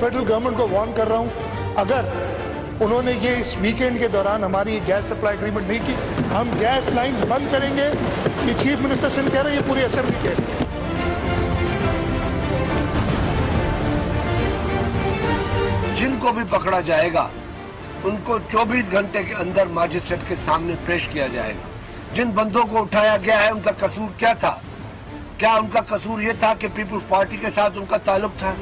Federal government को warn कर रहा हूं, अगर उन्होंने ये इस वीकेंड के दौरान हमारी गैस सप्लाई एग्रीमेंट नहीं की, हम गैस लाइंस बंद करेंगे। ये चीफ मिनिस्टर सिंह कह रहे हैं, ये पूरी असेंबली कह रही है। जिनको भी पकड़ा जाएगा उनको 24 घंटे के अंदर मजिस्ट्रेट के सामने पेश किया जाएगा। जिन बंदों को उठाया गया है उनका कसूर क्या था? क्या उनका कसूर ये था कि पीपुल्स पार्टी के साथ उनका ताल्लुक था?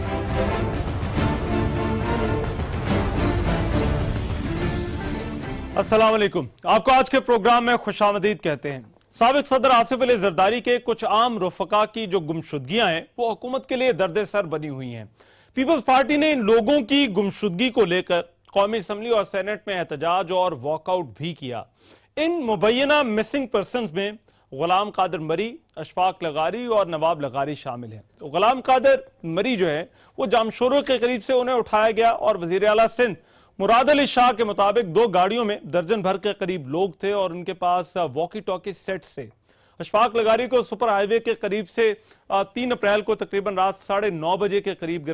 अस्सलाम वालेकुम, आपको आज के प्रोग्राम में खुशामदीद कहते हैं। साबिक सदर आसिफ अली जरदारी के कुछ आम रफका की जो गुमशुदगियां हैं वो हुकूमत के लिए दर्द सर बनी हुई हैं। पीपल्स पार्टी ने इन लोगों की गुमशुदगी को लेकर कौमी असम्बली और सेनेट में एहतजाज और वॉकआउट भी किया। इन मुबैना मिसिंग पर्सनस में गुलाम कादिर मरी, अशफाक लगारी और नवाब लगारी शामिल हैं। तो गुलाम कादिर मरी जो है वो जामशोरों के करीब से उन्हें उठाया गया और वजीर आला सिंध मुराद अली शाह के मुताबिक 2 गाड़ियों में दर्जन भर के करीब लोग थे और उनके पास वॉकी टॉकी सेट से अशफाक लगारी को सुपर हाईवे के करीब से 3 अप्रैल को तकरीबन रात 9:30 बजे के करीब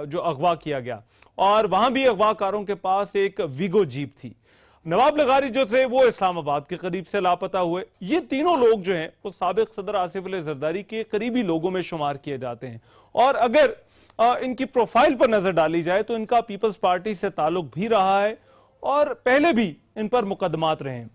जो अगवा किया गया और वहां भी अगवाकारों के पास एक वीगो जीप थी। नवाब लगारी जो थे वो इस्लामाबाद के करीब से लापता हुए। ये तीनों लोग जो हैं वो साबिक सदर आसिफ अली जरदारी के करीबी लोगों में शुमार किए जाते हैं और अगर इनकी प्रोफाइल पर नजर डाली जाए तो इनका पीपल्स पार्टी से ताल्लुक भी रहा है और पहले भी इन पर मुकदमात रहे हैं।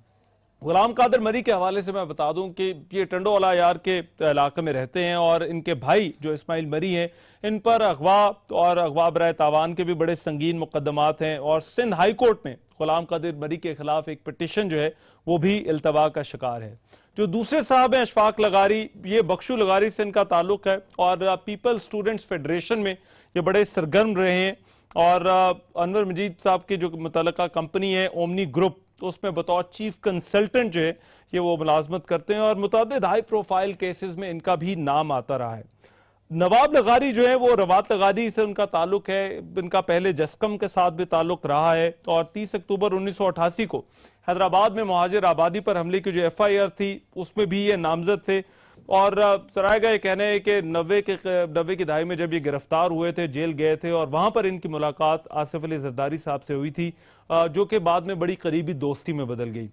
गुलाम कादिर मरी के हवाले से मैं बता दूं कि ये टंडोवाला यार के इलाके में रहते हैं और इनके भाई जो इस्माइल मरी हैं इन पर अगवा और अगवा बराए तावान के भी बड़े संगीन मुकदमात हैं और सिंध हाई कोर्ट में गुलाम कादिर मरी के खिलाफ एक पिटिशन जो है वो भी इल्तवा का शिकार है। जो दूसरे साहब हैं अशफाक लगारी, ये बख्शू लगारी से इनका ताल्लुक है और पीपल स्टूडेंट्स फेडरेशन में ये बड़े सरगर्म रहे हैं और अनवर मजीद साहब की जो मुतल्लिका कंपनी है ओमनी ग्रुप तो उसमें बतौर चीफ कंसल्टेंट जो है ये वो मुलाजमत करते हैं और मुतअद्दिद हाई प्रोफाइल केसेस में इनका भी नाम आता रहा है। नवाब लगारी जो है वो रवात लगारी से उनका ताल्लुक है, इनका पहले जस्कम के साथ भी ताल्लुक रहा है और 30 अक्टूबर 1988 को हैदराबाद में मुहाजिर आबादी पर हमले की जो FIR थी उसमें भी ये नामजद थे और सराय का ये कहना है कि 90 की दहाई में जब ये गिरफ्तार हुए थे जेल गए थे और वहां पर इनकी मुलाकात आसिफ अली जरदारी साहब से हुई थी जो कि बाद में बड़ी करीबी दोस्ती में बदल गई।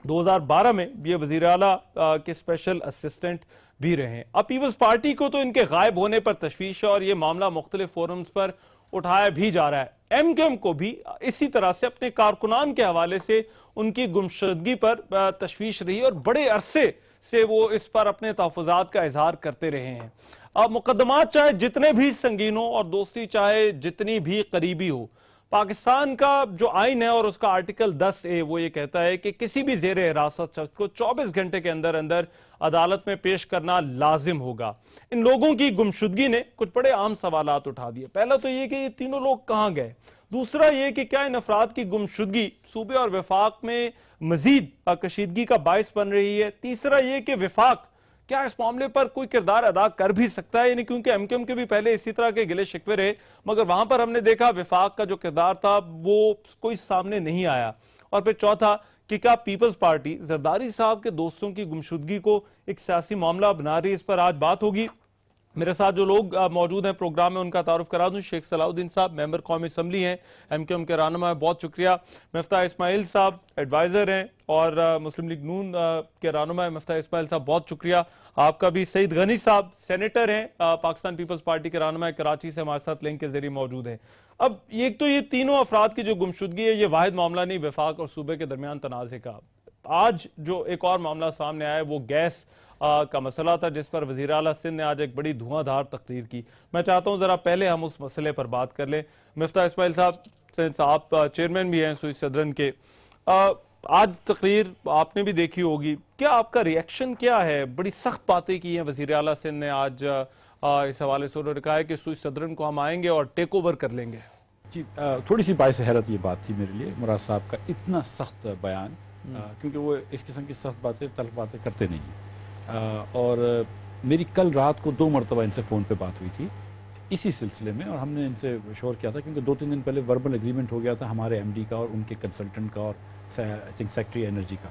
2012 में ये वजीर आला के स्पेशल असिस्टेंट भी रहे। अब पीपल्स पार्टी को तो इनके गायब होने पर तशवीश है और ये मामला मुख्तलिफ फोरम्स पर उठाया भी जा रहा है। MQM को भी इसी तरह से अपने कारकुनान के हवाले से उनकी गुमशुदगी पर तशवीश रही और बड़े अरसे से वो इस पर अपने तहफ़्फ़ुज़ात का इजहार करते रहे हैं। अब मुकदमात चाहे जितने भी संगीन हो और दोस्ती चाहे जितनी भी करीबी हो, पाकिस्तान का जो आइन है और उसका आर्टिकल 10A वो ये कहता है कि किसी भी ज़ेर हिरासत शख्स को 24 घंटे के अंदर अंदर अदालत में पेश करना लाजिम होगा। इन लोगों की गुमशुदगी ने कुछ बड़े आम सवालात उठा दिए। पहला तो ये कि ये तीनों लोग कहाँ गए, दूसरा ये कि क्या इन अफराद की गुमशुदगी सूबे और वफाक में मजीद कशीदगी का बायस बन रही है, तीसरा ये कि वफाक क्या इस मामले पर कोई किरदार अदा कर भी सकता है, यानी क्योंकि MQM के भी पहले इसी तरह के गिले शिकवे रहे मगर वहां पर हमने देखा वफाक का जो किरदार था वो कोई सामने नहीं आया। और फिर चौथा कि क्या पीपल्स पार्टी जरदारी साहब के दोस्तों की गुमशुदगी को एक सियासी मामला बना रही है। इस पर आज बात होगी। मेरे साथ जो लोग मौजूद हैं प्रोग्राम में उनका तारुफ करा दूं। शेख सलाउद्दीन साहब मेंबर कौमी असम्बली हैं, MQM के रहनुमा है, बहुत शुक्रिया। मिफ्ता इस्माइल साहब एडवाइज़र हैं और मुस्लिम लीग नून के रहनुमा है मिफ्ता इस्माइल साहब, बहुत शुक्रिया आपका भी। सईद गनी साहब सेनेटर हैं, पाकिस्तान पीपल्स पार्टी के रहनुमा, कराची से हमारे साथ लिंक के जरिए मौजूद हैं। अब एक तो ये तीनों अफराद की जो गुमशुदगी है ये वाहिद मामला नहीं वफाक और सूबे के दरमियान तनाज़े का। आज जो एक और मामला सामने आया है वो गैस का मसला था जिस पर वज़ीर आला सिंध ने आज एक बड़ी धुआंधार तकरीर की। मैं चाहता हूं जरा पहले हम उस मसले पर बात कर लें। मिफ्ता इस्माइल साहब, आप चेयरमैन भी हैं सुई सदरन के, आज तकरीर आपने भी देखी होगी, क्या आपका रिएक्शन क्या है? बड़ी सख्त बातें की हैं वज़ीर आला सिंध ने आज इस हवाले से, उन्होंने कहा है कि सुई सदरन को हम आएंगे और टेक ओवर कर लेंगे। जी, थोड़ी सी बाइस हैरत ये बात थी मेरे लिए मुराद साहब का इतना सख्त बयान, क्योंकि वो इस किस्म की सख्त बातें तल्ख बातें करते नहीं हैं। और मेरी कल रात को 2 मरतबा इनसे फ़ोन पे बात हुई थी इसी सिलसिले में और हमने इनसे शोर किया था क्योंकि 2-3 दिन पहले वर्बल एग्रीमेंट हो गया था हमारे MD का और उनके कंसल्टेंट का और आई थिंक सेक्रेटरी एनर्जी का।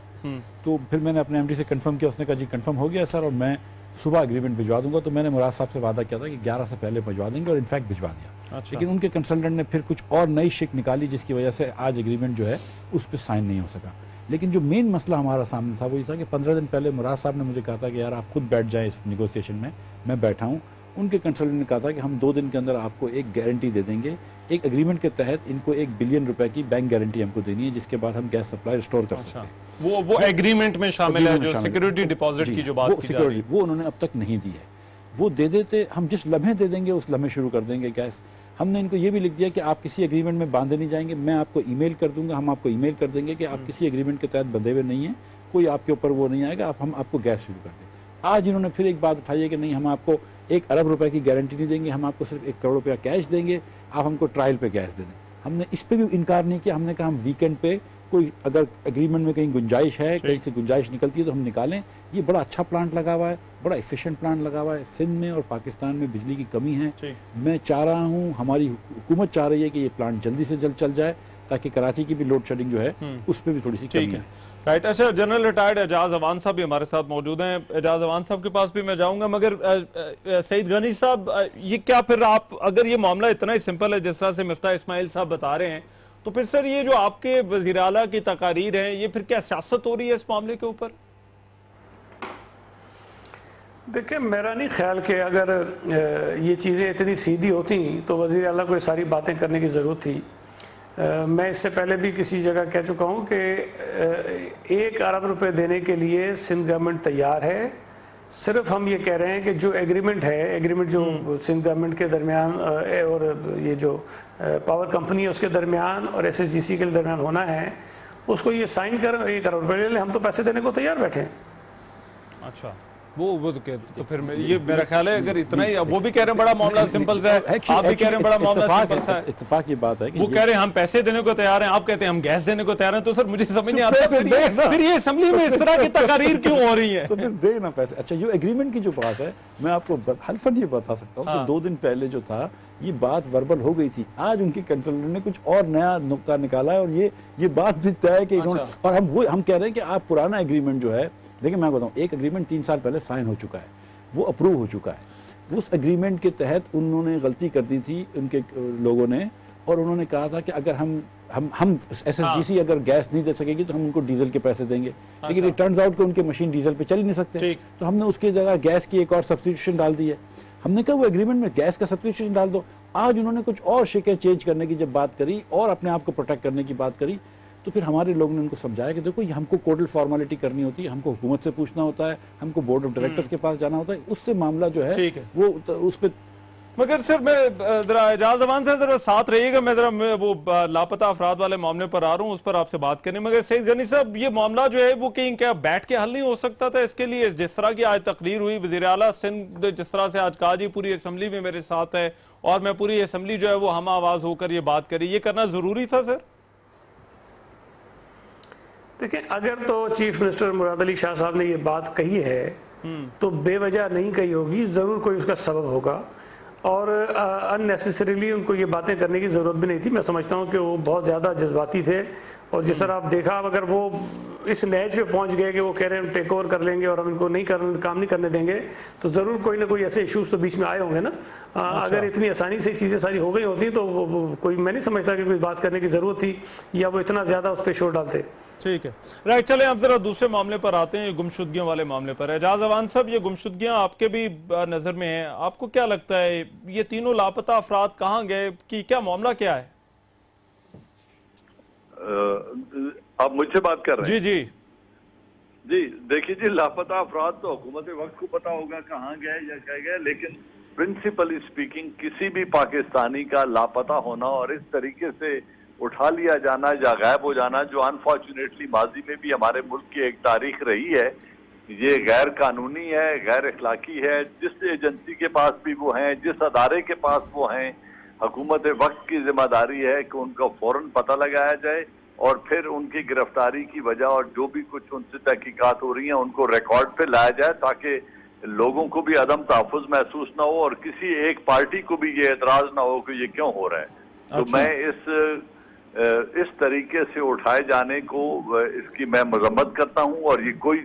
तो फिर मैंने अपने MD से कंफर्म किया, उसने कहा जी कंफर्म हो गया सर और मैं सुबह एग्रीमेंट भिजवा दूंगा। तो मैंने मुराद साहब से वादा किया था कि 11 से पहले भिजवा देंगे और इनफैक्ट भिजवा दिया। लेकिन उनके कंसल्टेंट ने फिर कुछ और नई शिक निकाली जिसकी वजह से आज एग्रीमेंट जो है उस पर साइन नहीं हो सका। लेकिन जो मेन मसला हमारा सामने था वो ये था कि 15 दिन पहले मुराद साहब ने मुझे कहा था कि यार आप खुद बैठ जाएं इस नेगोशिएशन में, मैं बैठा हूँ। उनके कंसल्टेंट ने कहा था कि हम 2 दिन के अंदर आपको एक गारंटी दे देंगे, एक एग्रीमेंट के तहत इनको 1 बिलियन रुपए की बैंक गारंटी हमको देनी है, जिसके बाद हम गैस सप्लाई रिस्टोर कर सकते हैं। वो एग्रीमेंट में शामिल है, जो सिक्योरिटी डिपॉजिट की जो बात की जा रही है, वो उन्होंने अब तक नहीं दी है। वो दे देते, हम जिस लम्हे दे देंगे उस लम्हे शुरू कर देंगे गैस। हमने इनको ये भी लिख दिया कि आप किसी एग्रीमेंट में बांधे नहीं जाएंगे, मैं आपको ईमेल कर दूंगा, हम आपको ईमेल कर देंगे कि आप किसी एग्रीमेंट के तहत बंधे हुए नहीं हैं, कोई आपके ऊपर वो नहीं आएगा, हम आपको गैस शुरू कर दें। आज इन्होंने फिर एक बात उठाई है कि नहीं, हम आपको 1 अरब रुपए की गारंटी नहीं देंगे, हम आपको सिर्फ 1 करोड़ रुपया कैश देंगे, आप हमको ट्रायल पे गैस दे दें। हमने इस पे भी इनकार नहीं किया, हमने कहा हम वीकेंड पे कोई अगर एग्रीमेंट में कहीं गुंजाइश है, कहीं से गुंजाइश निकलती है तो हम निकालें। ये बड़ा अच्छा प्लांट लगा हुआ है, बड़ा एफिशिएंट प्लांट लगा हुआ है। सिंध में और पाकिस्तान में बिजली की कमी है, मैं चाह रहा हूँ, हमारी हुकूमत चाह रही है कि ये प्लांट जल्दी से जल्द चल जाए ताकि कराची की भी लोड शेडिंग जो है उस पर भी थोड़ी सी कमी है। राइट। अच्छा, जनरल रिटायर्ड एजाज अवान साहब भी हमारे साथ मौजूद हैं। एजाज अवान साहब के पास भी मैं जाऊंगा, मगर सईद गनी साहब, ये क्या फिर आप, अगर ये मामला इतना ही सिंपल है जिस तरह से मिफ्ता इस्माइल साहब बता रहे हैं, तो फिर सर ये जो आपके वज़ीर आला की तकारीर है, ये फिर क्या सियासत हो रही है इस मामले के ऊपर? देखिए, मेरा नहीं ख्याल कि अगर ये चीज़ें इतनी सीधी होती तो वज़ीर आला को ये सारी बातें करने की ज़रूरत थी। मैं इससे पहले भी किसी जगह कह चुका हूँ कि 1 अरब रुपए देने के लिए सिंध गवर्नमेंट तैयार है। सिर्फ हम ये कह रहे हैं कि जो एग्रीमेंट जो सिंध गवर्नमेंट के दरमियान और ये जो पावर कंपनी है उसके दरमियान और SSGC के दरमियान होना है, उसको ये साइन कर 1 अरब रुपये ले लें, हम तो पैसे देने को तैयार बैठे हैं। अच्छा, वो तो फिर ये मेरा ख्याल है अगर इतना ही, वो भी कह रहे हैं बड़ा मामला सिंपल सा है, आप भी कह रहे हैं बड़ा मामला सिंपल सा है। इत्तेफाक ये बात है कि वो कह रहे हैं हम पैसे देने को तैयार हैं, आप कहते हैं हम गैस देने को तैयार हैं। तो सर मुझे समझ नहीं आता फिर ये असेंबली में इस तरह की तकारीर क्यों हो रही है? तो फिर दे ना पैसे। अच्छा, जो एग्रीमेंट की जो बात है, मैं आपको हल्फन ये बता सकता हूँ कि 2 दिन पहले जो था ये बात वर्बल हो गई थी। आज उनके कंसल्टेंट ने कुछ और नया नुक्ता निकाला है और ये बात भी तय है कि इन्होंने, और हम कह रहे हैं कि आप पुराना एग्रीमेंट जो है, देखिए मैं बताऊँ, एक एग्रीमेंट 3 साल पहले साइन हो चुका है, वो अप्रूव हो चुका है। उस एग्रीमेंट के तहत उन्होंने गलती कर दी थी उनके लोगों ने, और उन्होंने कहा था कि अगर हम SSGC अगर गैस नहीं दे सकेगी तो हम उनको डीजल के पैसे देंगे। लेकिन इट टर्न्स आउट कि उनके मशीन डीजल पे चल ही नहीं सकते, तो हमने उसकी जगह गैस की एक और सब्स्टिट्यूशन डाल दी है। हमने कहा वो एग्रीमेंट में गैस का सब्स्टिट्यूशन डाल दो। आज उन्होंने कुछ और शिकें चेंज करने की जब बात करी और अपने आप को प्रोटेक्ट करने की बात करी, तो फिर हमारे लोगों ने उनको समझाया कि देखो, ये हमको कोर्टल फॉर्मेलिटी करनी होती है, हमको हुकूमत से पूछना होता है, हमको बोर्ड ऑफ डायरेक्टर्स के पास जाना होता है, उससे मामला जो है वो उस पर। मगर सर मैं जरा एजाज अवान से जरा साथ रहिएगा, मैं जरा वो लापता अफराद वाले मामले पर आ रहा हूँ, उस पर आपसे बात करने। मगर सईद गनी साहब, ये मामला जो है वो कहीं क्या बैठ के हल नहीं हो सकता था? इसके लिए जिस तरह की आज तकरीर हुई, वज़ीर आला सिंध जिस तरह से आज कहा जी पूरी असेंबली में मेरे साथ है और मैं पूरी असेंबली जो है वो हम आवाज होकर ये बात करी, ये करना जरूरी था सर? देखिए, अगर तो चीफ मिनिस्टर मुराद अली शाह साहब ने ये बात कही है तो बेवजह नहीं कही होगी, ज़रूर कोई उसका सबब होगा, और अननेसेसरीली उनको ये बातें करने की ज़रूरत भी नहीं थी। मैं समझता हूँ कि वो बहुत ज़्यादा जज्बाती थे, और जिस तरह आप देखा, अगर वो इस लहज पे पहुँच गए कि वो कह रहे हैं टेक ओवर कर लेंगे और हम इनको काम नहीं करने देंगे, तो ज़रूर कोई ना कोई ऐसे इश्यूज़ तो बीच में आए होंगे ना। अगर इतनी आसानी से चीज़ें सारी हो गई होती तो कोई, मैं नहीं समझता कि कोई बात करने की ज़रूरत थी या वो इतना ज़्यादा उस पर शोर डालते। ठीक है, राइट। चलें अब जरा दूसरे मामले पर आते हैं, गुमशुदगियों वाले मामले पर। एजाज अवान साहब, ये गुमशुदगियां आपके भी नजर में हैं, आपको क्या लगता है ये तीनों लापता अफराद कहाँ गए, कि क्या मामला क्या है? आप मुझसे बात कर रहे हैं? जी जी, देखिए जी, लापता अफराद तो हुकूमत वक्त को पता होगा कहाँ गए या क्या गए, लेकिन प्रिंसिपली स्पीकिंग किसी भी पाकिस्तानी का लापता होना और इस तरीके से उठा लिया जाना या गायब हो जाना, जो अनफॉर्चुनेटली माजी में भी हमारे मुल्क की एक तारीख रही है, ये गैर कानूनी है, गैर अखलाकी है। जिस एजेंसी के पास भी वो हैं, जिस अदारे के पास वो हैं, हुकूमत वक्त की जिम्मेदारी है कि उनका फौरन पता लगाया जाए और फिर उनकी गिरफ्तारी की वजह और जो भी कुछ उनसे तहकीकात हो रही हैं उनको रिकॉर्ड पे लाया जाए, ताकि लोगों को भी अदम तहफ़्फ़ुज़ महसूस ना हो और किसी एक पार्टी को भी ये एतराज़ ना हो कि ये क्यों हो रहा है। तो मैं इस तरीके से उठाए जाने को इसकी मैं मजम्मत करता हूं, और ये कोई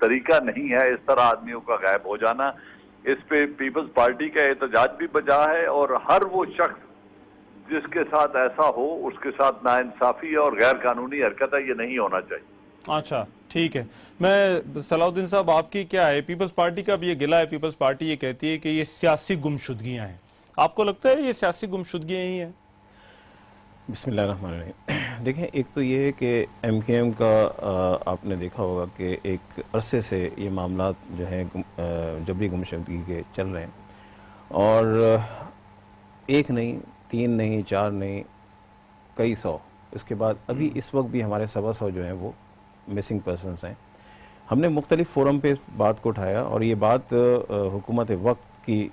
तरीका नहीं है इस तरह आदमियों का गायब हो जाना। इस पे पीपल्स पार्टी का एहतजाज भी बजा है, और हर वो शख्स जिस के साथ ऐसा हो उसके साथ नाइंसाफी है और गैर कानूनी हरकत है, ये नहीं होना चाहिए। अच्छा, ठीक है। मैं सलाउद्दीन साहब, आपकी क्या है? पीपल्स पार्टी का भी ये गिला है, पीपल्स पार्टी ये कहती है कि ये सियासी गुमशुदगियां हैं। आपको लगता है ये सियासी गुमशुदगियां ही हैं? बिस्मिल्लाहिर्रहमानिर्रहीम। देखें, एक तो ये है कि MKM का आपने देखा होगा कि एक अरसे से ये मामला जो है जबरी गुमशुदगी के चल रहे हैं, और एक नहीं, 3 नहीं, 4 नहीं, कई सौ। इसके बाद अभी इस वक्त भी हमारे 125 जो हैं वो मिसिंग पर्सनस हैं। हमने मुख्तलिफ फोरम पे बात को उठाया, और ये बात हुकूमत वक्त की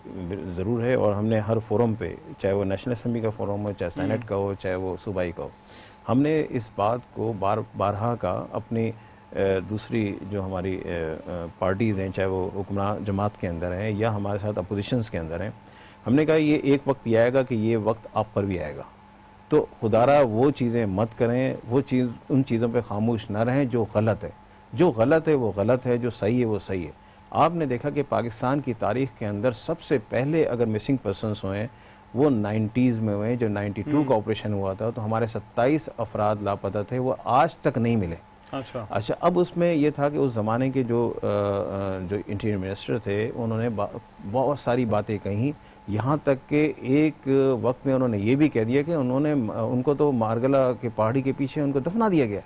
ज़रूर है, और हमने हर फोरम पे, चाहे वो नेशनल असम्बली का फोरम हो, चाहे सेनेट का हो, चाहे वो सूबाई का हो, हमने इस बात को बारहा का अपनी दूसरी जो हमारी पार्टीज़ हैं, चाहे वो हुक्मरान जमात के अंदर हैं या हमारे साथ अपोजिशंस के अंदर हैं, हमने कहा ये एक वक्त ये आएगा कि ये वक्त आप पर भी आएगा। तो खुदारा वो चीज़ें मत करें, वो चीज़ उन चीज़ों पे खामोश ना रहें जो गलत है। जो गलत है वो गलत है, जो सही है वो सही है। आपने देखा कि पाकिस्तान की तारीख़ के अंदर सबसे पहले अगर मिसिंग पर्सनस हुए वो 90s में हुए, जो 92 का ऑपरेशन हुआ था, तो हमारे 27 अफराद लापता थे, वो आज तक नहीं मिले। अच्छा, अब उसमें ये था कि उस ज़माने के जो इंटीरियर मिनिस्टर थे, उन्होंने बहुत सारी बातें कहीं, यहाँ तक कि एक वक्त में उन्होंने ये भी कह दिया कि उनको तो मारगला के पहाड़ी के पीछे उनको दफना दिया गया।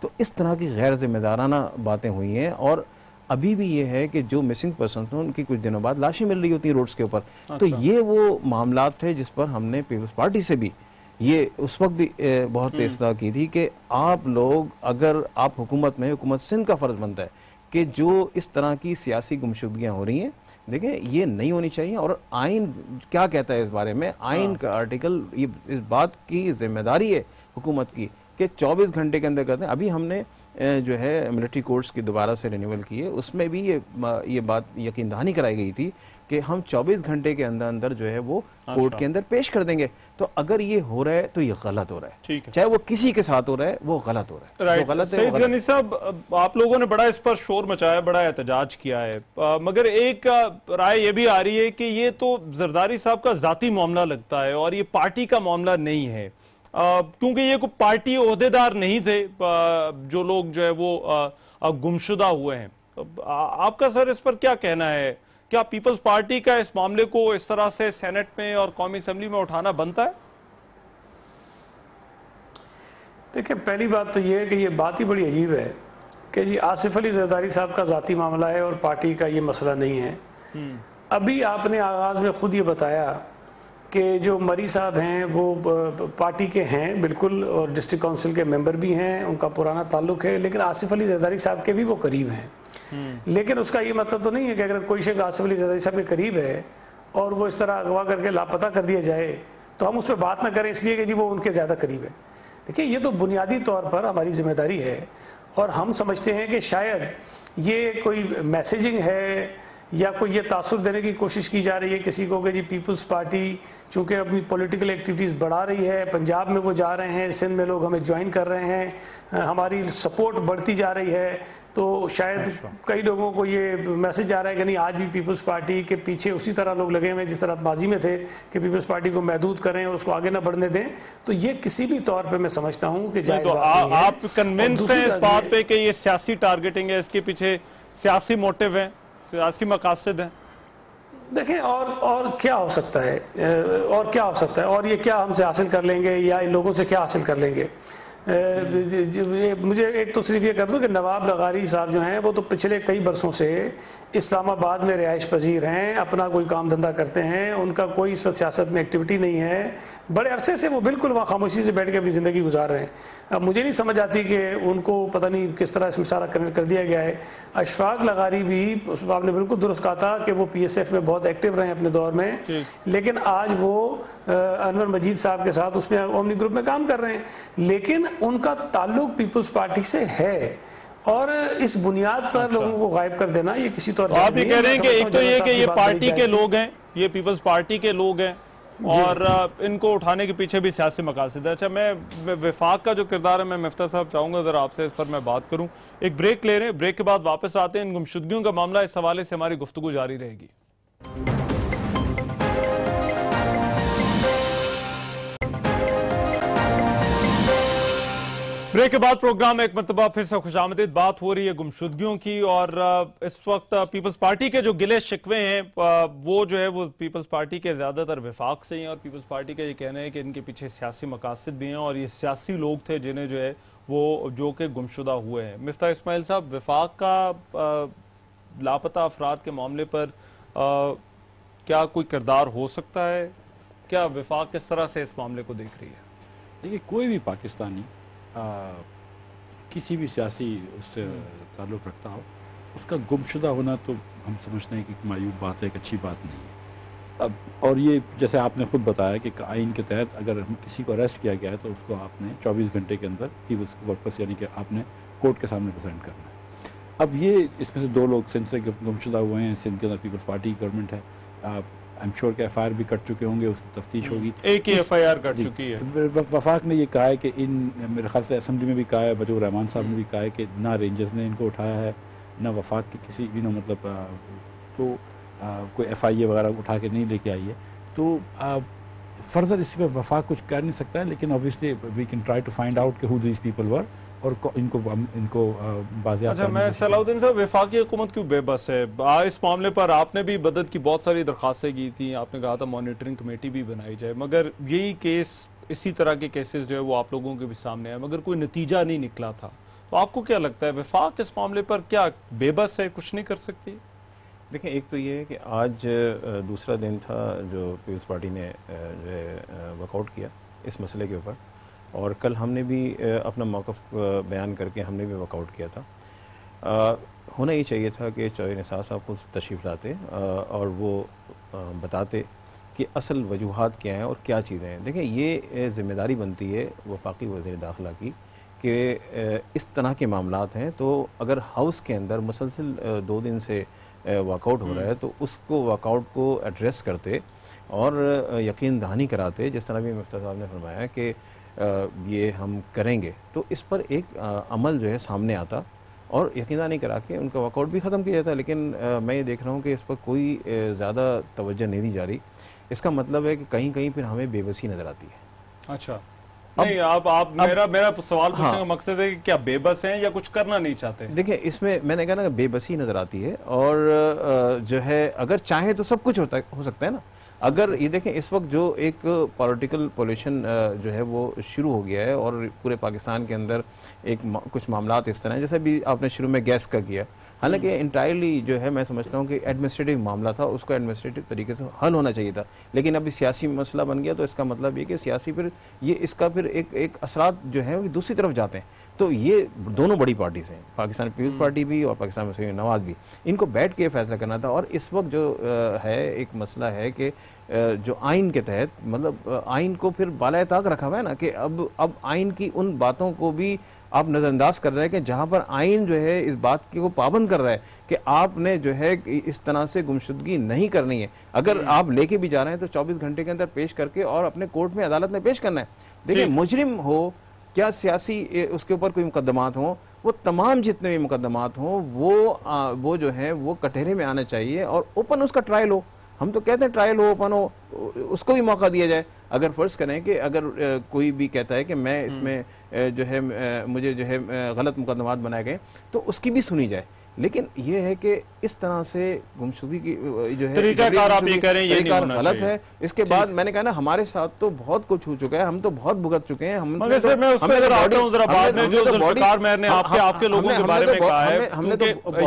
तो इस तरह की गैर जिम्मेदाराना बातें हुई हैं, और अभी भी ये है कि जो मिसिंग पर्सन थे उनकी कुछ दिनों बाद लाशें मिल रही होती हैं रोड्स के ऊपर। तो ये वो मामलात थे जिस पर हमने पीपल्स पार्टी से भी ये उस वक्त भी बहुत इस्तदा की थी कि आप लोग, अगर आप हुकूमत में, हुकूमत सिंध का फ़र्ज़ बनता है कि जो इस तरह की सियासी गुमशुदगियाँ हो रही हैं, देखें ये नहीं होनी चाहिए। और आइन क्या कहता है इस बारे में? आइन का आर्टिकल ये इस बात की जिम्मेदारी है हुकूमत की कि 24 घंटे के अंदर करते हैं। अभी हमने जो है मिलिट्री कोर्ट्स की दोबारा से रिन्यूअल की है, उसमें भी ये बात यकीन दहानी कराई गई थी कि हम 24 घंटे के अंदर अंदर जो है वो कोर्ट के अंदर पेश कर देंगे। तो अगर ये हो रहा है तो ये गलत हो रहा है, ठीक है, चाहे वो किसी के साथ हो रहा है, वो गलत हो रहा है। जो गलत है, सईद गनी साहब, आप लोगों ने बड़ा इस पर शोर मचाया, बड़ा एहतजाज किया है, मगर एक राय ये भी आ रही है कि ये तो जरदारी साहब का जाती मामला लगता है और ये पार्टी का मामला नहीं है, क्योंकि ये कोई पार्टी ओहदेदार नहीं थे जो लोग जो है वो गुमशुदा हुए हैं। आपका सर इस पर क्या कहना है? क्या पीपल्स पार्टी का इस मामले को इस तरह से सेनेट में और कौमी असेंबली में उठाना बनता है? देखिए, पहली बात तो ये है कि ये बात ही बड़ी अजीब है कि जी आसिफ अली जरदारी साहब का जाती मामला है और पार्टी का ये मसला नहीं है। अभी आपने आगाज में खुद ये बताया कि जो मरी साहब हैं वो पार्टी के हैं बिल्कुल, और डिस्ट्रिक्ट काउंसिल के मेंबर भी हैं, उनका पुराना ताल्लुक है, लेकिन आसिफ अली जरदारी साहब के भी वो करीब हैं। लेकिन उसका ये मतलब तो नहीं है कि अगर कोई शख्स आसिफ अली जरदारी साहब के करीब है और वो इस तरह अगवा करके लापता कर दिया जाए तो हम उस पर बात ना करें इसलिए कि जी वो उनके ज़्यादा करीब है। देखिए, ये तो बुनियादी तौर पर हमारी जिम्मेदारी है, और हम समझते हैं कि शायद ये कोई मैसेजिंग है या कोई ये तासुर देने की कोशिश की जा रही है किसी को कि जी पीपल्स पार्टी चूँकि अपनी पॉलिटिकल एक्टिविटीज़ बढ़ा रही है, पंजाब में वो जा रहे हैं, सिंध में लोग हमें ज्वाइन कर रहे हैं, हमारी सपोर्ट बढ़ती जा रही है, तो शायद कई लोगों को ये मैसेज आ रहा है कि नहीं, आज भी पीपल्स पार्टी के पीछे उसी तरह लोग लगे हुए हैं जिस तरह माजी में थे कि पीपल्स पार्टी को महदूद करें और उसको आगे ना बढ़ने दें। तो ये किसी भी तौर पे मैं समझता हूँ कि जायज़ बात नहीं है। आप कन्विंस हैं इस बात पे कि ये सियासी टारगेटिंग है, इसके पीछे सियासी मोटिव है, सियासी मकासद हैं? देखें, और क्या हो सकता है, और क्या हो सकता है, और ये क्या हमसे हासिल कर लेंगे या इन लोगों से क्या हासिल कर लेंगे? मुझे एक तो सिर्फ ये कर दूं कि नवाब लगारी साहब जो हैं वो तो पिछले कई बरसों से इस्लामाबाद में रिहाइश पजीर हैं, अपना कोई काम धंधा करते हैं, उनका कोई इस वक्त सियासत में एक्टिविटी नहीं है, बड़े अरसे से वो बिल्कुल वहाँ खामोशी से बैठ के अपनी ज़िंदगी गुजार रहे हैं। अब मुझे नहीं समझ आती कि उनको पता नहीं किस तरह इसमें सारा कनेक्ट कर दिया गया है। अशफाक लगारी भी, आपने बिल्कुल दुरुस्त कहा था कि वो PSF में बहुत एक्टिव रहे अपने दौर में, लेकिन आज वो अनवर मजीद साहब के साथ उसमें ओमनी ग्रुप में काम कर रहे हैं, लेकिन उनका ताल्लुक पीपल्स पार्टी से है, और इस बुनियाद पर लोगों को गायब कर देना ये किसी तौर पर आप ये कह रहे हैं कि एक तो ये कि ये पार्टी के लोग हैं, ये पीपल्स पार्टी के लोग हैं और इनको उठाने के पीछे भी सियासी मकासद है। अच्छा, मैं वफाक का जो किरदार है, मैं मिफ्ता साहब चाहूंगा जरा आपसे इस पर मैं बात करूं। एक ब्रेक ले रहे हैं, ब्रेक के बाद वापस आते हैं। इन गुमशुदगियों का मामला, इस हवाले से हमारी गुफ्तगू जारी रहेगी। بریک کے بعد پروگرام میں ایک مرتبہ پھر سے خوشامدید. بات ہو رہی ہے گمشدگیوں کی اور اس وقت پیپلز پارٹی کے جو گلے شکوے ہیں وہ جو ہے وہ پیپلز پارٹی کے زیادہ تر وفاق سے ہیں اور پیپلز پارٹی کا یہ کہنا ہے کہ ان کے پیچھے سیاسی مقاصد بھی ہیں اور یہ سیاسی لوگ تھے جنہیں جو ہے وہ جو کہ گمشدہ ہوئے ہیں. مفتاح اسماعیل صاحب, وفاق کا لاپتہ افراد کے معاملے پر کیا کوئی کردار ہو سکتا ہے؟ کیا وفاق کس طرح سے اس معاملے کو دیکھ رہی ہے؟ دیکھیے, کوئی بھی پاکستانی کسی بھی سیاسی اس سے تعلق رکھتا ہو, اس کا گمشدہ ہونا تو ہم سمجھتے ہیں کہ ایک معیوب بات ہے, ایک اچھی بات نہیں ہے. اور یہ جیسے آپ نے خود بتایا کہ آئین کے تحت اگر کسی کو اریسٹ کیا گیا ہے تو اس کو آپ نے 24 گھنٹے کے اندر پیپلز ورکرس یعنی کہ آپ نے کورٹ کے سامنے پریزنٹ کرنا ہے. اب یہ اس میں سے 2 لوگ سندھ سے گمشدہ ہوئے ہیں, سندھ کے اندر پیپلز پارٹی گورنمنٹ ہے, ایم شور کے ایف آئی آر بھی کٹ چکے ہوں گے, اس کی تفتیش ہوگی. ایک ہی ایف آئی آر کٹ چکی ہے. وفاق نے یہ کہا ہے کہ میرے خیال سے اسمبلی میں بھی کہا ہے, وجیب الرحمان صاحب نے بھی کہا ہے کہ نہ رینجرز نے ان کو اٹھایا ہے نہ وفاق کے کسی مطلب تو کوئی ایف آئی اے وغیرہ اٹھا کے نہیں لے کے آئی ہے. تو فردر اس پہ وفاق کچھ کر نہیں سکتا ہے, لیکن obviously we can try to find out کہ who these people were اور ان کو بازیاب. اچھا, میں صلاح الدین صاحب, وفاقی حکومت کیوں بے بس ہے اس معاملے پر؟ آپ نے بھی مدد کی بہت ساری درخواستیں کی تھیں, آپ نے کہا تھا مانیٹرنگ کمیٹی بھی بنائی جائے, مگر یہی کیس, اسی طرح کے کیسز جو ہے وہ آپ لوگوں کے بھی سامنے آئے مگر کوئی نتیجہ نہیں نکلا تھا. تو آپ کو کیا لگتا ہے وفاق اس معاملے پر کیا بے بس ہے, کچھ نہیں کر سکتی؟ دیکھیں, ایک تو یہ ہے کہ آج دوسرا دن تھا جو پیپلز پارٹی نے جو ہے ورک آؤٹ کیا اس مسئلے کے اوپر, اور کل ہم نے بھی اپنا موقف بیان کر کے ہم نے بھی ورک آؤٹ کیا تھا. ہونا یہ چاہیے تھا کہ چودھری نثار صاحب کو تشریف لاتے اور وہ بتاتے کہ اصل وجوہات کیا ہیں اور کیا چیزیں ہیں. دیکھیں, یہ ذمہ داری بنتی ہے وفاقی وزیر داخلہ کی کہ اس طرح کے معاملات ہیں تو اگر ہاؤس کے اندر مسلسل 2 دن سے واک آؤٹ ہو رہا ہے تو اس کو واک آؤٹ کو ایڈریس کرتے اور یقین دہانی کراتے, جس طرح بھی مفتاح صاحب نے فرمایا کہ یہ ہم کریں گے, تو اس پر ایک عمل جو ہے سامنے آتا اور یقین دہانی کرا کے ان کا واک آؤٹ بھی ختم کیا جاتا. لیکن میں یہ دیکھ رہا ہوں کہ اس پر کوئی زیادہ توجہ نہیں دی جا رہی. اس کا مطلب ہے کہ کہیں کہیں پھر ہمیں بے بسی نظر آتی ہے. اچھا, نہیں آپ میرا سوال پوچھنے کا مقصد ہے کہ کیا بے بس ہیں یا کچھ کرنا نہیں چاہتے؟ دیکھیں, اس میں نے کہا نا کہ بے بسی نظر آتی ہے اور جو ہے اگر چاہے تو سب کچھ ہو سکتا ہے نا. اگر یہ دیکھیں, اس وقت جو ایک پولیٹیکل پولیشن جو ہے وہ شروع ہو گیا ہے اور پورے پاکستان کے اندر کچھ معاملات اس طرح ہیں, جیسے بھی آپ نے شروع میں گیس کا کیا, حالانکہ انٹائرلی جو ہے میں سمجھتا ہوں کہ ایڈمنسٹریٹو معاملہ تھا, اس کو ایڈمنسٹریٹو طریقے سے حل ہونا چاہیے تھا, لیکن ابھی سیاسی مسئلہ بن گیا. تو اس کا مطلب یہ کہ سیاسی پھر یہ اس کا پھر ایک اثرات جو ہیں وہ دوسری طرف جاتے ہیں. تو یہ دونوں بڑی پارٹیز ہیں, پاکستان پیپلز پارٹی بھی اور پاکستان مسلم نواز بھی, ان کو بیٹھ کے فیصلہ کرنا تھا. اور اس وقت جو ہے ایک مسئلہ ہے کہ جو آئین کے تحت مطلب آئین کو پھر بالائے طاق رکھا ہوا ہے نا, کہ اب آئین کی ان باتوں کو بھی آپ نظر انداز کر رہے ہیں کہ جہاں پر آئین جو ہے اس بات کو پابند کر رہا ہے کہ آپ نے جو ہے اس طرح سے گمشدگی نہیں کرنی ہے. اگر آپ لے کے بھی جا رہے ہیں تو 24 گھنٹے کے اندر پیش کر کے اور اپنے کورٹ میں عدالت میں پیش کرنا ہے. دیکھیں, مجرم ہو کیا سیاسی اس کے اوپر کوئی مقدمات ہوں, وہ تمام جتنے بھی مقدمات ہوں وہ جو ہے وہ کٹہرے میں آنا چاہیے اور اوپن اس کا ٹرائل ہو. ہم تو کہتے ہیں ٹرائل ہو, اوپن ہو, اس کو بھی موقع دیا جائے. اگر فرض کریں کہ اگر کوئی بھی کہتا ہے کہ میں اس میں جو ہے مجھے جو ہے غلط مقدمات بنائے گئے تو اس کی بھی سنی جائے. لیکن یہ ہے کہ اس طرح سے گمشدگی کی جو ہے طریقہ کار آپ یہ کہہ رہے ہیں یہ نہیں ہونا غلط ہے. اس کے بعد میں نے کہا نا ہمارے ساتھ تو بہت کچھ ہو چکا ہے, ہم تو بہت بھگت چکے ہیں. مگر سر میں اس پہ ذرا آتا ہوں, ذرا بعد میں جو ذوالفقار مہر نے آپ کے لوگوں کے بارے میں کہا ہے,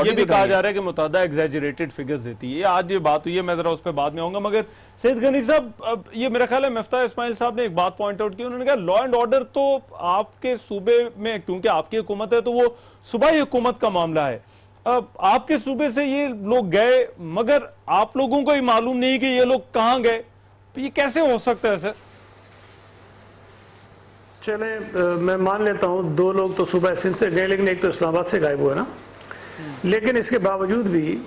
یہ بھی کہا جا رہا ہے کہ متعدد ایگزیجریٹڈ فگرز دیتی ہے. آج یہ بات ہوئی ہے, میں ذرا اس پہ بعد میں آؤں گا. مگر سید غنی صاحب, یہ میرا خیال ہے مفتاح اسماعیل صاحب نے ایک بات پوائنٹ آؤٹ کی, انہوں نے کہا لا اینڈ آرڈر تو آپ کے صوبے میں, کیونکہ آپ کی حکومت ہے تو وہ صوبائی حکومت کا معاملہ ہے. اب آپ کے صوبے سے یہ لوگ گئے مگر آپ لوگوں کو ہی معلوم نہیں کہ یہ لوگ کہاں گئے, یہ کیسے ہو سکتا ہے سر؟ چلیں, میں مان لیتا ہوں 2 لوگ تو صوبہ سندھ سے گئے, لیکن ایک تو اسلام آباد سے غائب ہوا نا. لیکن اس کے باوجود بھی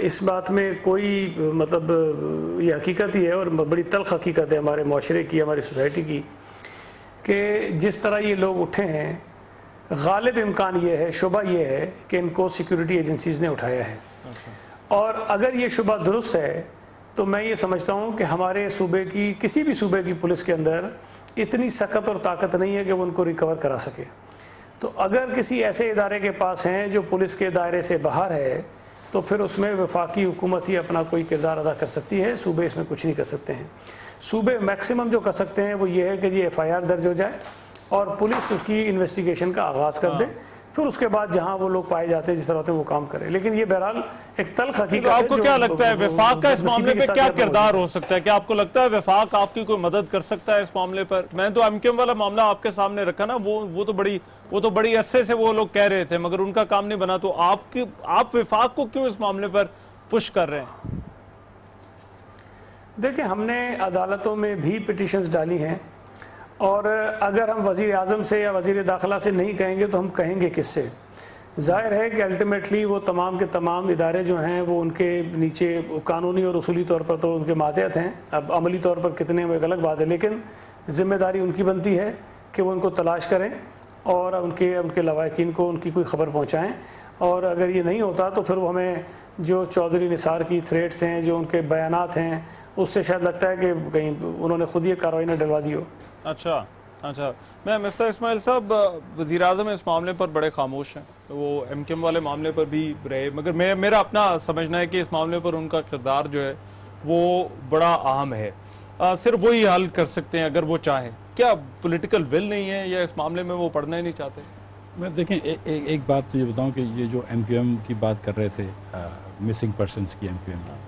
اس بات میں کوئی مطلب یہ حقیقت ہی ہے اور بڑی تلخ حقیقت ہے ہمارے معاشرے کی, ہماری سوسائٹی کی, کہ جس طرح یہ لوگ اٹھے ہیں غالب امکان یہ ہے, شبہ یہ ہے کہ ان کو سیکیورٹی ایجنسیز نے اٹھایا ہے. اور اگر یہ شبہ درست ہے تو میں یہ سمجھتا ہوں کہ ہمارے صوبے کی, کسی بھی صوبے کی پولیس کے اندر اتنی سخت اور طاقت نہیں ہے کہ وہ ان کو ریکور کرا سکے. تو اگر کسی ایسے ادارے کے پاس ہیں جو پولیس کے دائرے سے باہر ہے تو پھر اس میں وفاقی حکومت ہی اپنا کوئی کردار ادا کر سکتی ہے، صوبے اس میں کچھ نہیں کر سکتے ہیں۔ صوبے میکسیمم جو کر سکتے ہیں وہ یہ ہے کہ یہ ایف آئی آر درج ہو جائے اور پولیس اس کی انویسٹیگیشن کا آغاز کر دے، پھر اس کے بعد جہاں وہ لوگ پائے جاتے ہیں جس طرح ہوتے ہیں وہ کام کرے۔ لیکن یہ بہرحال ایک تلخ حقیقت ہے۔ آپ کو کیا لگتا ہے وفاق کا اس معاملے پہ کیا کردار ہو سکتا ہے؟ کیا آپ کو لگتا ہے وفاق آپ کی کوئی مدد کر سکتا ہے اس معاملے پر؟ میں تو ایم کیو ایم والا معاملہ آپ کے سامنے رکھا نا، وہ تو بڑی عرصے سے وہ لوگ کہہ رہے تھے مگر ان کا کام نہیں بنا، تو آپ وفاق کو کیوں اس معاملے پر پش کر رہے ہیں؟ دیکھیں، ہم نے عدالتوں میں بھی پٹیشنز ڈالی ہیں، اور اگر ہم وزیر اعظم سے یا وزیر داخلہ سے نہیں کہیں گے تو ہم کہیں گے کس سے؟ ظاہر ہے کہ الٹیمیٹلی وہ تمام کے تمام ادارے جو ہیں وہ ان کے نیچے قانونی اور اصولی طور پر تو ان کے ماتحت ہیں، اب عملی طور پر کتنے وہ ایک الگ بات ہے، لیکن ذمہ داری ان کی بنتی ہے کہ وہ ان کو تلاش کریں اور ان کے لواحقین کو ان کی کوئی خبر پہنچائیں، اور اگر یہ نہیں ہوتا تو پھر وہ ہمیں جو چودھری نثار کی تھریٹس ہیں، جو ان کے بیانات ہیں، اس سے شاید لگتا ہے کہ کہیں انہوں نے خود یہ کارروائی نہ ڈلوا دی ہو۔ اچھا میں مفتاح اسماعیل صاحب، وزیر اعظم اس معاملے پر بڑے خاموش ہیں، وہ ایم کیو ایم والے معاملے پر بھی رہے، مگر میرا اپنا سمجھنا ہے کہ اس معاملے پر ان کا کردار جو ہے وہ بڑا اہم ہے، صرف وہی حل کر سکتے ہیں اگر وہ چاہیں۔ کیا پولیٹیکل ول نہیں ہے یا اس معاملے میں وہ پڑھنا ہی نہیں چاہتے؟ میں دیکھیں ایک بات تو یہ بتاؤں کہ یہ جو ایم کیو ایم کی بات کر رہے تھے، مسنگ پرسنس کی ایم کیو ایم کی،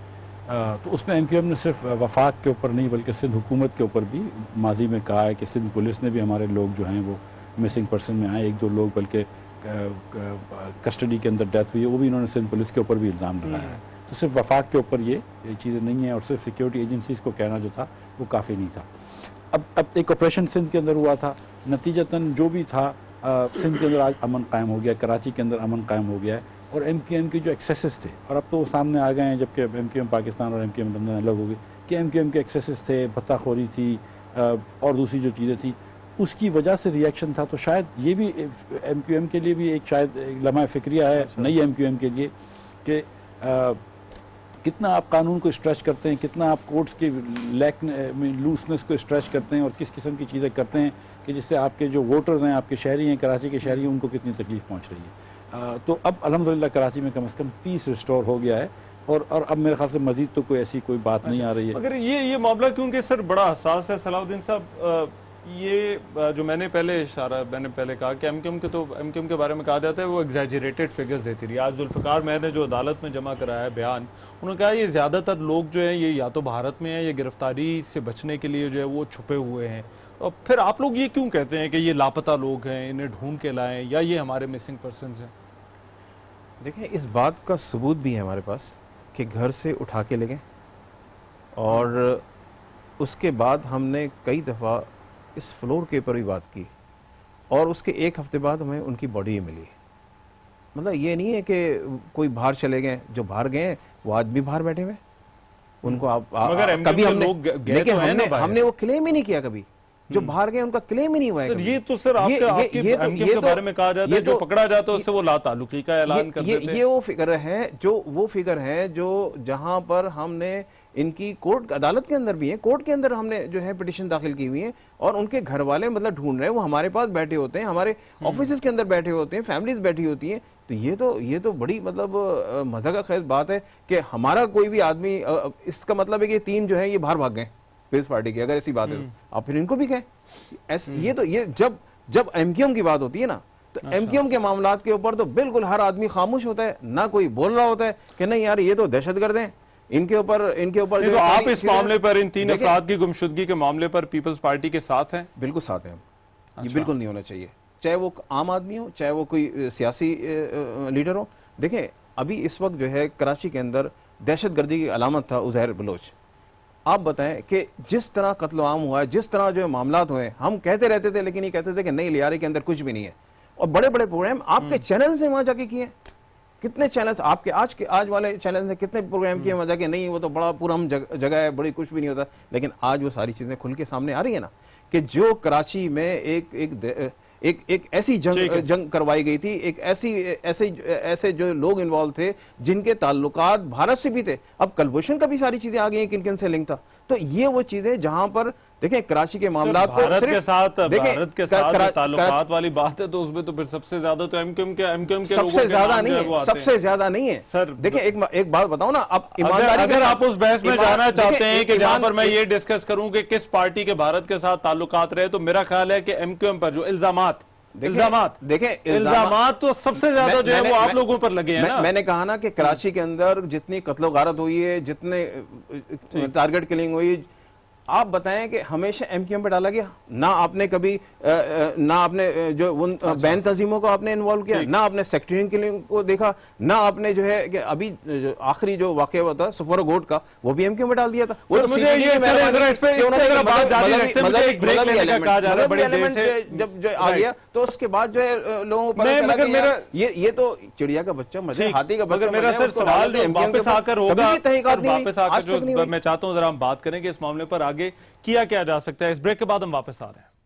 تو اس میں ایم کیو ایم نے صرف وفاق کے اوپر نہیں بلکہ سندھ حکومت کے اوپر بھی ماضی میں کہا ہے کہ سندھ پولیس نے بھی ہمارے لوگ جو ہیں وہ مسنگ پرسن میں آئے، ایک دو لوگ بلکہ کسٹڈی کے اندر ڈیتھ ہوئی ہے، وہ بھی انہوں نے سندھ پولیس کے اوپر بھی الزام لگایا ہے۔ تو صرف وفاق کے اوپر یہ چیزیں نہیں ہیں، اور صرف سیکیورٹی ایجنسیز کو کہنا جو تھا وہ کافی نہیں تھا۔ اب ایک آپریشن سندھ کے اندر ہوا تھا، نتیجتاً جو بھی تھا سندھ کے اندر آج امن قائم ہو گیا، کراچی کے اندر امن قائم ہو گیا ہے، اور ایم کیو ایم کی جو ایکسیسز تھے، اور اب تو وہ سامنے آ گئے ہیں جبکہ ایم کیو ایم پاکستان اور ایم کیو ایم لندن الگ ہو گئی، کہ ایم کیو ایم کے ایکسیسز تھے، بھتہ خوری تھی اور دوسری جو چیزیں تھیں، اس کی وجہ سے ریئیکشن تھا۔ تو شاید یہ بھی ایم کیو ایم کے لیے بھی ایک شاید لمحہ فکریہ ہے نئی ایم کیو ایم کے لیے کہ کتنا آپ قانون کو اسٹریچ کرتے ہیں، کتنا آپ کورٹس کی لوسنس کو اسٹریچ کرتے ہیں، اور کس قسم کی چیزیں کرتے ہیں کہ جس سے آپ کے جو ووٹرز ہیں، آپ کے شہری ہیں، کراچی کے شہری ہیں، ان کو کتنی تکلیف پہنچ رہی ہے۔ تو اب الحمدللہ کراچی میں کم از کم پیس ریسٹور ہو گیا ہے، اور اب میرے خیال سے مزید تو کوئی بات نہیں آ رہی ہے۔ مگر یہ معاملہ کیونکہ سر بڑا حساس ہے صلاح الدین صاحب، یہ جو میں نے پہلے کہا کہ ایم کیو ایم کے بارے میں کہا جاتا ہے وہ ایگزیجریٹڈ فگرز دیتی رہی۔ آج ذوالفقار مہر نے جو عدالت میں جمع کرایا ہے بیان، انہوں نے کہا یہ زیادہ تر لوگ جو ہیں یہ یا تو بھارت میں ہیں یا گرفتاری سے بچنے کے لیے جو ہے وہ چھپے ہوئے ہیں، اور پھر آپ لوگ یہ کیوں کہتے ہیں کہ یہ لاپتہ لوگ ہیں، انہیں ڈھونڈ کے لائیں، یا یہ ہمارے مسنگ پرسنز ہیں؟ دیکھیں، اس بات کا ثبوت بھی ہے ہمارے پاس کہ گھر سے اٹھا کے لے گئے، اور اس کے بعد ہم نے کئی دفعہ اس فلور کے اوپر بھی بات کی، اور اس کے ایک ہفتے بعد ہمیں ان کی باڈی ملی۔ مطلب یہ نہیں ہے کہ کوئی باہر چلے گئے، جو باہر گئے ہیں وہ آج بھی باہر بیٹھے ہوئے، ان کو کبھی ہم نے وہ کلیم ہی نہیں کیا، کبھی جو باہر گئے ان کا کلیم ہی نہیں ہوا ہے۔ یہ تو سر آپ کے بارے میں کہا جاتا ہے جو پکڑا جاتا ہے اس سے وہ لا تعلقی کا اعلان کر دیتے ہیں۔ یہ وہ فگر ہے جو جہاں پر ہم نے ان کی کورٹ عدالت کے اندر بھی ہیں، کورٹ کے اندر ہم نے جو ہے پٹیشن داخل کی ہوئی ہیں، اور ان کے گھر والے مطلب ڈھونڈ رہے ہیں، وہ ہمارے پاس بیٹھے ہوتے ہیں، ہمارے آفیسز کے اندر بیٹھے ہوتے ہیں، فیملیز بیٹھی ہوتی ہیں۔ تو یہ تو بڑی مطلب مزہ کا خیز بات ہے کہ ہمارا کوئی بھی آدمی، اس کا مطلب ہے کہ 3 جو ہے یہ باہر بھاگ گئے پیپلز پارٹی کے، اگر ایسی بات ہے تو آپ پھر ان کو بھی کہیں۔ یہ جب ایم کیو ایم کی بات ہوتی ہے نا، تو ایم کیو ایم کے معاملات کے اوپر تو بالکل ہر آدمی خاموش ہوتا ہے، نہ کوئی بول رہا ہوتا ہے کہ نہیں یار یہ تو دہشت گرد ہیں، ان کے اوپر تو آپ اس معاملے پر ان 3 افراد کی گمشدگی کے معاملے پر پیپلز پارٹی کے ساتھ ہیں؟ بالکل ساتھ ہیں، یہ بالکل نہیں ہونا چاہیے، چاہے وہ عام آدمی ہو، چاہے وہ کوئی سیاسی لیڈر ہو۔ دیکھیں، ابھی اس وقت جو ہے کراچی کے اندر دہشت گردی کی علامت تھا عزیر بلوچ۔ آپ بتائیں کہ جس طرح قتل عام ہوا ہے، جس طرح جو معاملات ہوئے، ہم کہتے رہتے تھے لیکن یہ کہتے تھے کہ نہیں لیارے کے اندر کچھ بھی نہیں ہے، اور بڑے بڑے پروگرام آپ کے چینل سے وہاں جا کے کیے، کتنے چینلز آپ کے آج والے چینل سے کتنے پروگرام کیے وہاں جا کے، نہیں وہ تو بڑا پورا جگہ ہے، بڑی کچھ بھی نہیں ہوتا، لیکن آج وہ ساری چیزیں کھل کے سامنے آ رہی ہیں نا، کہ جو کراچی میں ایک ایسی جنگ کروائی گئی تھی، ایک ایسے جو لوگ انوالو تھے جن کے تعلقات بھارت سے بھی تھے، اب کلبھوشن کا بھی ساری چیزیں آ گئی ہیں کن کن سے لنک تھا۔ تو یہ وہ چیزیں جہاں پر دیکھیں کراچی کے معاملات کو بھارت کے ساتھ دیکھیں تعلقات والی بات ہے تو اس میں تو پھر سب سے زیادہ تو ایم کیو ایم کے سب سے زیادہ نہیں ہے، سب سے زیادہ نہیں ہے سر. دیکھیں ایک بات بتاؤں نا، اب ایمانداری اگر آپ اس بحث میں جانا چاہتے ہیں کہ جہاں پر میں یہ ڈسکس کروں کہ کس پارٹی کے بھارت کے ساتھ تعلقات رہے، تو میرا خیال ہے کہ ایم کیو ایم پر جو الزامات تو سب سے زیادہ جو ہے وہ آپ لوگوں پر لگے ہیں نا. میں نے کہا نا کہ کراچی کے اندر جتنی قتل و غارت ہوئی ہے، جتنے ٹارگٹ کلنگ ہوئی، آپ بتائیں کہ ہمیشہ ایم کیو ایم پہ ڈالا گیا؟ نہ آپ نے کبھی نہ آپ نے جو بین تنظیموں کو آپ نے انوالو کیا، نہ آپ نے سیکٹرین کلنگ کو دیکھا، نہ آپ نے جو ہے کہ ابھی آخری جو واقعہ ہوا تھا سفر گوٹ کا، وہ بھی ایم کیو ایم پہ ڈال دیا تھا. وہ تو جب جو آ گیا تو اس کے بعد جو ہے لوگوں کو یہ تو چڑیا کا بچہ مجھے ہاتھی کا بچہ. میرا صرف سوال واپس آ کر ہوگا، میں چاہتا ہوں ذرا ہم بات کریں کہ اس معاملے پر آگے کیا جا سکتا ہے. اس بریک کے بعد ہم واپس آ رہے ہیں.